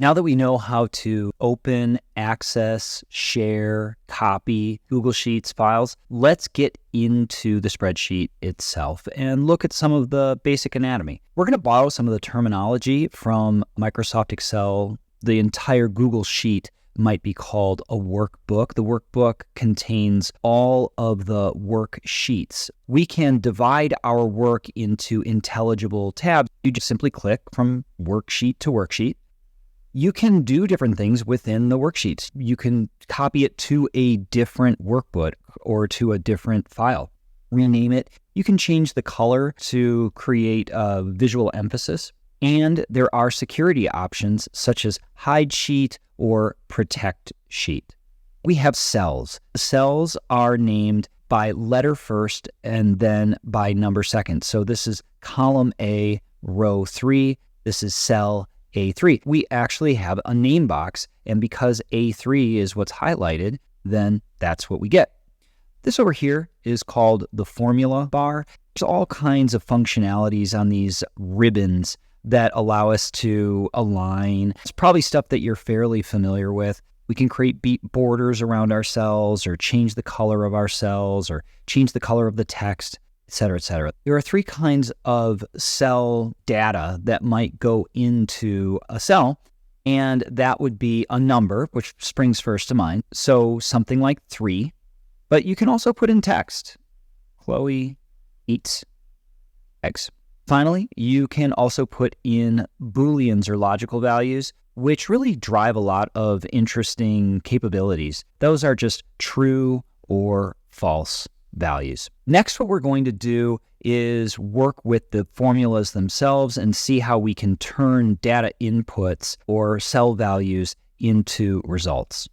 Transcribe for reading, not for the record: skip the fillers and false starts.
Now that we know how to open, access, share, copy Google Sheets files, let's get into the spreadsheet itself and look at some of the basic anatomy. We're going to borrow some of the terminology from Microsoft Excel. The entire Google Sheet might be called a workbook. The workbook contains all of the worksheets. We can divide our work into intelligible tabs. You just simply click from worksheet to worksheet. You can do different things within the worksheets. You can copy it to a different workbook or to a different file, rename it. You can change the color to create a visual emphasis. And there are security options such as hide sheet or protect sheet. We have cells. Cells are named by letter first and then by number second. So this is column A, row 3. This is cell A3. We actually have a name box, and because A3 is what's highlighted, then that's what we get. This over here is called the formula bar. There's all kinds of functionalities on these ribbons that allow us to align. It's probably stuff that you're fairly familiar with. We can create beat borders around our cells, or change the color of our cells, or change the color of the text, etc., etc. There are 3 kinds of cell data that might go into a cell, and that would be a number, which springs first to mind. So something like 3, but you can also put in text. Chloe eats eggs. Finally, you can also put in booleans or logical values, which really drive a lot of interesting capabilities. Those are just true or false values. Next, what we're going to do is work with the formulas themselves and see how we can turn data inputs or cell values into results.